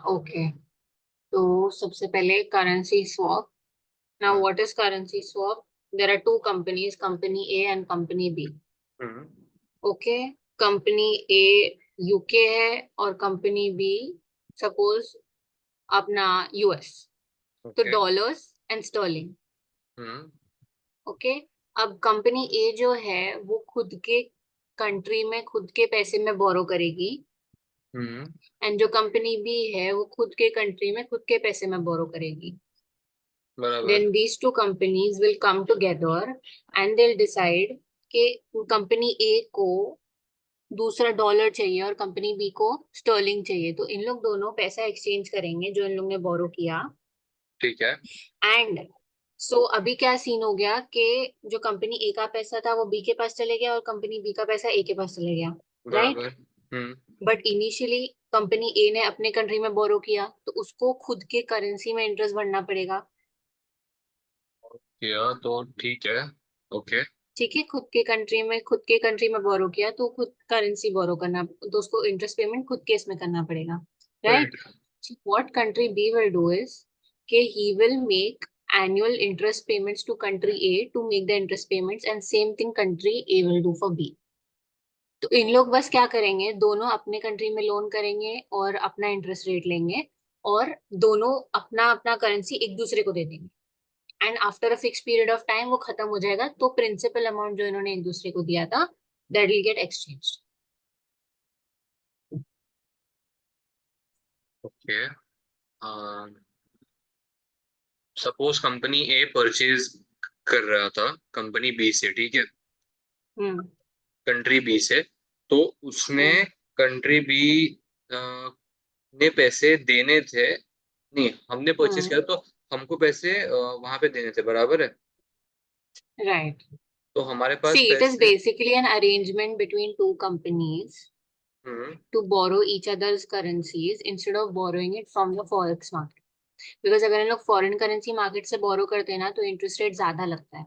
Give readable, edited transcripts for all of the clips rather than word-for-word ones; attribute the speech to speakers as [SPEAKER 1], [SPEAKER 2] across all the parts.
[SPEAKER 1] Okay, तो सबसे पहले करेंसी स्वैप. नाउ
[SPEAKER 2] हाँ.
[SPEAKER 1] What is currency swap? There are two companies, company A and company B.
[SPEAKER 2] Hmm.
[SPEAKER 1] Okay, company A UK है और company B suppose अपना US. तो
[SPEAKER 2] okay.
[SPEAKER 1] Dollars and sterling.
[SPEAKER 2] Hmm.
[SPEAKER 1] Okay, अब company A जो है वो खुद के कंट्री में खुद के पैसे में बोरो करेगी,
[SPEAKER 2] हम्म.
[SPEAKER 1] एंड जो कंपनी बी है वो खुद के कंट्री में खुद के पैसे में बोरो करेगी.
[SPEAKER 2] बराबर.
[SPEAKER 1] Then these two companies will come together and they'll decide कि कंपनी ए को दूसरा डॉलर चाहिए और कंपनी बी को स्टर्लिंग चाहिए, तो इन लोग दोनों पैसा एक्सचेंज करेंगे जो इन लोग ने बोरो किया.
[SPEAKER 2] ठीक है.
[SPEAKER 1] एंड सो अभी क्या सीन हो गया कि जो कंपनी ए का पैसा था वो बी के पास चले गया और कंपनी बी का पैसा ए के पास चले गया. राइट.
[SPEAKER 2] बराबर. हम्म.
[SPEAKER 1] बट इनिशियली कंपनी ए ने अपने कंट्री में बोरो किया तो उसको खुद के करेंसी में इंटरेस्ट भरना पड़ेगा.
[SPEAKER 2] किया तो ठीक है. ओके.
[SPEAKER 1] ठीक है, खुद के कंट्री में बोरो किया तो खुद करेंसी बोरो करना, तो उसको इंटरेस्ट पेमेंट खुद के इसमें करना पड़ेगा.
[SPEAKER 2] Right.
[SPEAKER 1] Right. What country B will do is कि he will make annual interest payments to country A to make the interest payments, and same thing country A will do for B. तो इन लोग बस क्या करेंगे, दोनों अपने country में लोन करेंगे और अपना इंटरेस्ट रेट लेंगे और दोनों अपना अपना करेंसी एक दूसरे को दे देंगे. And after a fix period of time वो खत्म हो जाएगा, तो प्रिंसिपल अमाउंट जो इन्होंने एक दूसरे को दिया था that will get exchange.
[SPEAKER 2] Okay. Suppose company A purchase कर रहा था कंपनी बी से, ठीक है,
[SPEAKER 1] हम्म.
[SPEAKER 2] कंट्री बी से. तो उसने
[SPEAKER 1] हम्म.
[SPEAKER 2] कंट्री बी ने पैसे देने थे. नहीं, हमने परचेज किया
[SPEAKER 1] हम्म.
[SPEAKER 2] तो हमको पैसे वहां पे देने थे, बराबर है.
[SPEAKER 1] राइट.
[SPEAKER 2] तो हमारे
[SPEAKER 1] सी
[SPEAKER 2] पास
[SPEAKER 1] इट इज
[SPEAKER 2] पैसे.
[SPEAKER 1] Basically an arrangement between two companies
[SPEAKER 2] hmm.
[SPEAKER 1] to borrow each other's currencies instead of borrowing it from the forex market. Because अगर हम लोग फॉरेन करेंसी मार्केट से बोरो करते हैं ना तो इंटरेस्ट रेट ज्यादा लगता है,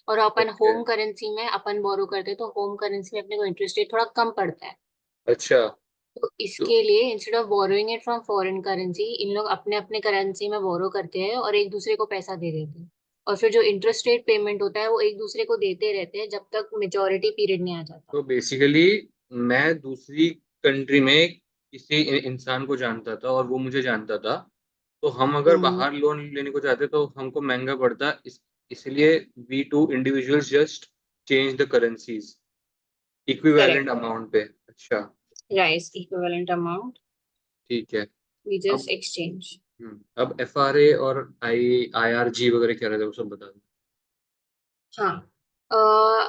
[SPEAKER 1] और अपन
[SPEAKER 2] ओके.
[SPEAKER 1] होम करेंसी में अपन बोरो करते हैं तो होम करेंसी में अपने को इंटरेस्ट रेट थोड़ा कम पड़ता है.
[SPEAKER 2] अच्छा.
[SPEAKER 1] तो
[SPEAKER 2] तो
[SPEAKER 1] इसके लिए instead of borrowing it from foreign currency in लोग अपने अपने करेंसी में बोरो करते हैं और एक दूसरे को पैसा दे देते हैं, और फिर जो इंटरेस्ट रेट पेमेंट होता है वो एक दूसरे को देते रहते हैं जब तक मेजोरिटी पीरियड नहीं आ जाता.
[SPEAKER 2] तो बेसिकली मैं दूसरी कंट्री में किसी इंसान को जानता था और वो मुझे जानता था. तो हम अगर
[SPEAKER 1] हम्म.
[SPEAKER 2] बाहर लोन लेने को चाहते तो हमको महंगा पड़ता. इसलिए we two individuals just change the currencies equivalent
[SPEAKER 1] correct.
[SPEAKER 2] Amount पे. अच्छा.
[SPEAKER 1] राइस इक्विवेलेंट अमाउंट
[SPEAKER 2] ठीक है.
[SPEAKER 1] वी जस्ट
[SPEAKER 2] अब
[SPEAKER 1] एक्सचेंज.
[SPEAKER 2] अब एफआरए और आईआरजी वगैरह क्या रहता है वो सब बता दो.
[SPEAKER 1] हाँ.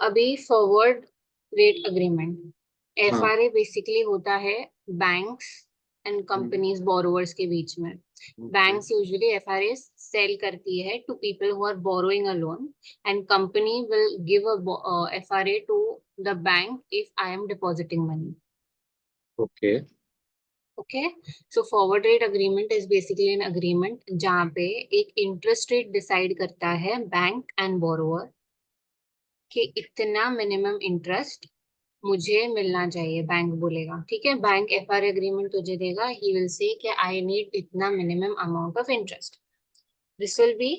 [SPEAKER 1] अभी फॉरवर्ड रेट अग्रीमेंट, एफ
[SPEAKER 2] हाँ.
[SPEAKER 1] आर ए बेसिकली होता है banks and
[SPEAKER 2] hmm.
[SPEAKER 1] Companies borrowers के बीच में.
[SPEAKER 2] Okay.
[SPEAKER 1] Banks usually F R A sale करती है to people who are borrowing a loan, and company will give a F R A to the bank if I am depositing money.
[SPEAKER 2] Okay.
[SPEAKER 1] Okay, so forward rate agreement is basically an agreement जहाँ पे एक interest rate decide करता है bank and borrower कि इतना minimum interest मुझे मिलना चाहिए. बैंक बोलेगा ठीक है, बैंक एफआर एग्रीमेंट तुझे देगा, ही विल से कि आई नीड इतना minimum amount of interest. This will be,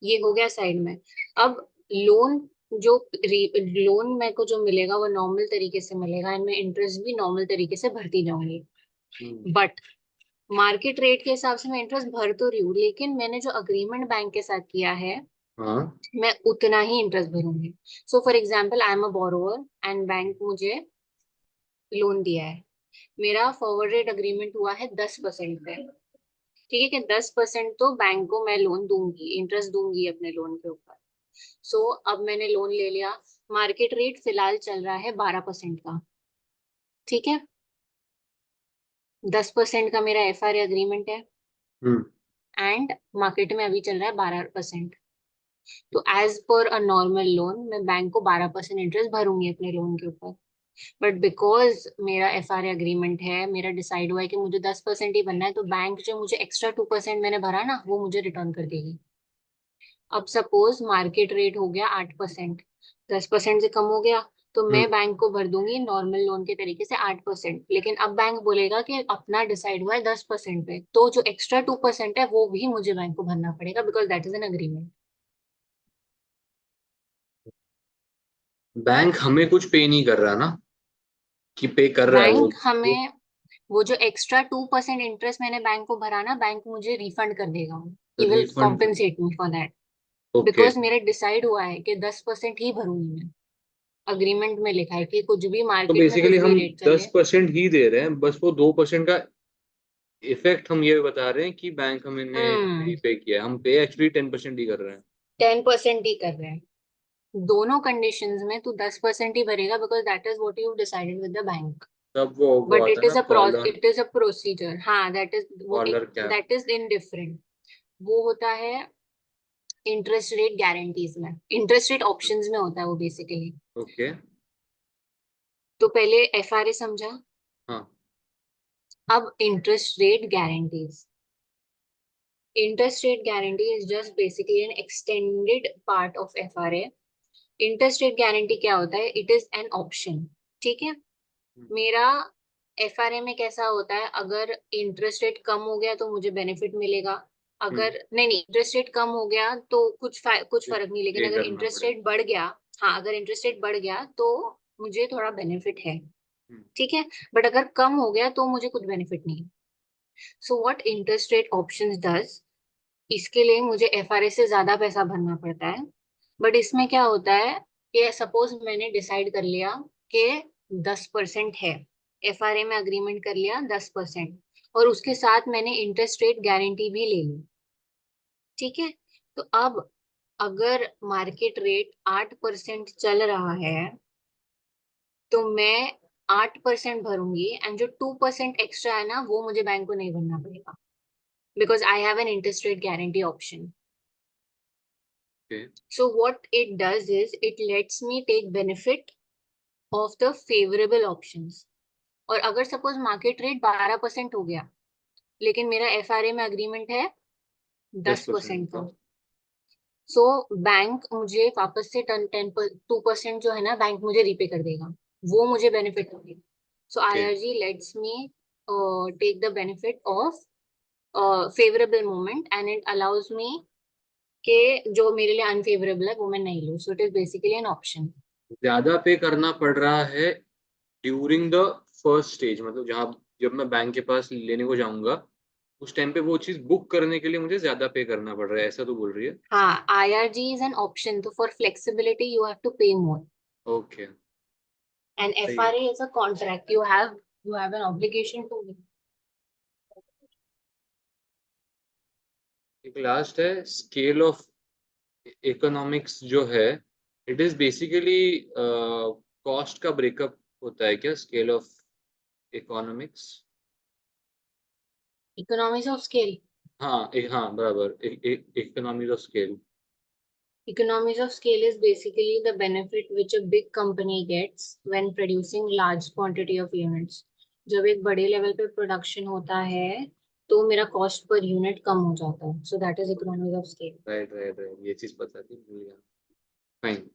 [SPEAKER 1] ये हो गया साइड में. अब लोन, जो लोन मेरे को जो मिलेगा वो नॉर्मल तरीके से मिलेगा एंड मैं इंटरेस्ट भी नॉर्मल तरीके से भरती जाऊंगी.
[SPEAKER 2] हम्म.
[SPEAKER 1] बट मार्केट रेट के हिसाब से मैं इंटरेस्ट भर तो रही हूँ, लेकिन मैंने जो अग्रीमेंट बैंक के साथ किया है
[SPEAKER 2] हाँ.
[SPEAKER 1] मैं उतना ही इंटरेस्ट भरूंगी. So for example I am a borrower and bank मुझे लोन दिया है. मेरा फॉरवर्ड रेट अग्रीमेंट हुआ है 10% पे. ठीक है, कि 10% तो बैंक को मैं लोन दूंगी, इंटरेस्ट दूंगी अपने लोन के ऊपर. सो अब मैंने लोन ले लिया, मार्केट रेट फिलहाल चल रहा है 12% का. ठीक है, 10% का मेरा एफ आर एग्रीमेंट है
[SPEAKER 2] हम्म.
[SPEAKER 1] एंड मार्केट में अभी चल रहा है 12%. तो as per a normal loan मैं बैंक को 12% इंटरेस्ट भरूंगी अपने लोन के ऊपर. बट बिकॉज मेरा एफ आर एग्रीमेंट है, मेरा डिसाइड हुआ है कि मुझे 10% ही बनना है, तो बैंक जो मुझे एक्स्ट्रा 2% मैंने भरा ना वो मुझे रिटर्न कर देगी. अब सपोज मार्केट रेट हो गया 8%, 10% से कम हो गया, तो मैं बैंक को भर दूंगी नॉर्मल लोन के तरीके से 8%, लेकिन अब बैंक बोलेगा कि अपना डिसाइड हुआ है 10% पे, तो जो एक्स्ट्रा 2% है वो भी मुझे बैंक को भरना पड़ेगा, because that is an agreement.
[SPEAKER 2] Bank हमें कुछ पे नहीं कर रहा ना, कि पे कर रहा है
[SPEAKER 1] बैंक
[SPEAKER 2] वो
[SPEAKER 1] हमें, वो जो एक्स्ट्रा 2% इंटरेस्ट मैंने बैंक को भरा ना, बैंक मुझे रिफंड कर देगा, he will
[SPEAKER 2] refund.
[SPEAKER 1] Compensate me for that.
[SPEAKER 2] Okay.
[SPEAKER 1] Because मेरा डिसाइड हुआ है कि 10% ही भरूंगी मैं। अग्रीमेंट में लिखा है कि कुछ भी
[SPEAKER 2] तो
[SPEAKER 1] मार्केट में
[SPEAKER 2] बेसिकली
[SPEAKER 1] कुछ भी
[SPEAKER 2] हम
[SPEAKER 1] रेट चले।
[SPEAKER 2] 10% ही दे रहे हैं, बस वो 2% का इफेक्ट हम ये बता रहे हैं कि बैंक हमें ने
[SPEAKER 1] हम्म।
[SPEAKER 2] नहीं पे किया, हम पे एक्चुअली 10% ही कर रहे हैं।
[SPEAKER 1] 10% ही कर रहे हैं। दोनों कंडीशंस में तू 10% ही भरेगा, because that is what you decided with the bank.
[SPEAKER 2] तब वो
[SPEAKER 1] बट
[SPEAKER 2] आता
[SPEAKER 1] इट
[SPEAKER 2] है ना
[SPEAKER 1] is a
[SPEAKER 2] collar.
[SPEAKER 1] It is a procedure, हाँ, दैट इज वो,
[SPEAKER 2] collar cap.
[SPEAKER 1] That is in different. वो होता है इंटरेस्ट रेट गारंटीज में, इंटरेस्ट रेट ऑप्शंस में होता है वो बेसिकली।
[SPEAKER 2] ओके।
[SPEAKER 1] तो पहले एफआरए समझा,
[SPEAKER 2] हाँ।
[SPEAKER 1] अब interest rate guarantees. Interest rate guarantee is just basically N extended part of FRA. Interest rate guarantee क्या होता है? It is an option. ठीक है। मेरा एफआरए में कैसा होता है, अगर इंटरेस्ट रेट कम हो गया तो मुझे बेनिफिट मिलेगा,
[SPEAKER 2] हम्म।
[SPEAKER 1] अगर नहीं नहीं इंटरेस्ट रेट कम हो गया तो कुछ फर्क नहीं, लेकिन
[SPEAKER 2] पे
[SPEAKER 1] अगर
[SPEAKER 2] करना
[SPEAKER 1] इंटरेस्ट
[SPEAKER 2] पड़ेगा।
[SPEAKER 1] रेट बढ़ गया, हाँ, अगर इंटरेस्ट रेट बढ़ गया तो मुझे थोड़ा बेनिफिट है।
[SPEAKER 2] हम्म।
[SPEAKER 1] ठीक है। बट अगर कम हो गया तो मुझे कुछ बेनिफिट नहीं। So what interest rate options does, इसके लिए मुझे एफआरए से ज्यादा पैसा भरना पड़ता है। बट इसमें क्या होता है कि सपोज मैंने डिसाइड कर लिया कि 10% है, एफआरए में अग्रीमेंट कर लिया 10%, और उसके साथ मैंने इंटरेस्ट रेट गारंटी भी ले ली। ठीक है। तो अब अगर मार्केट रेट 8% चल रहा है, तो मैं 8% भरूंगी, एंड जो 2% एक्स्ट्रा है ना वो मुझे बैंक को नहीं भरना पड़ेगा, because I have an interest rate guarantee option.
[SPEAKER 2] Okay.
[SPEAKER 1] So what it does is it lets me take benefit of the favorable options. और अगर सपोज मार्केट रेट 12% हो गया, लेकिन मेरा एफआरए में अग्रीमेंट है
[SPEAKER 2] दस
[SPEAKER 1] 10%
[SPEAKER 2] परसेंट
[SPEAKER 1] का,
[SPEAKER 2] का
[SPEAKER 1] सो बैंक मुझे वापस से 2% जो है ना, बैंक मुझे रीपे कर देगा, वो मुझे बेनिफिट होगी। So
[SPEAKER 2] okay.
[SPEAKER 1] IRG let's me take the benefit of favourable moment, and it allows me कि जो मेरे लिए अनफेवरेबल है वो मैं नहीं लूँ। So it is basically an option.
[SPEAKER 2] ज्यादा पे करना पड़ रहा है ड्यूरिंग द फर्स्ट स्टेज, मतलब जहाँ जब मैं बैंक के पास लेने को जाऊंगा उस टाइम पे वो चीज बुक करने के लिए मुझे ज्यादा पे करना पड़ रहा है, ऐसा तो बोल रही है।
[SPEAKER 1] हाँ, IRG is an option, तो for flexibility you have to pay more.
[SPEAKER 2] Okay.
[SPEAKER 1] And
[SPEAKER 2] सही है।
[SPEAKER 1] FRA is a contract. You have an obligation to.
[SPEAKER 2] एक लास्ट है स्केल ऑफ इकोनॉमिक्स जो है, इट इज बेसिकली कॉस्ट का ब्रेकअप होता है क्या, scale of economics?
[SPEAKER 1] Economies of scale.
[SPEAKER 2] हाँ हाँ बराबर, economies of scale.
[SPEAKER 1] Economies of scale is basically the benefit which a big company gets when producing large quantity of units. जब एक बड़े लेवल पे प्रोडक्शन होता है तो मेरा कॉस्ट पर यूनिट कम हो जाता है, so that is economies of scale.
[SPEAKER 2] Right right right, ये चीज पता थी, भूल गया। फाइन।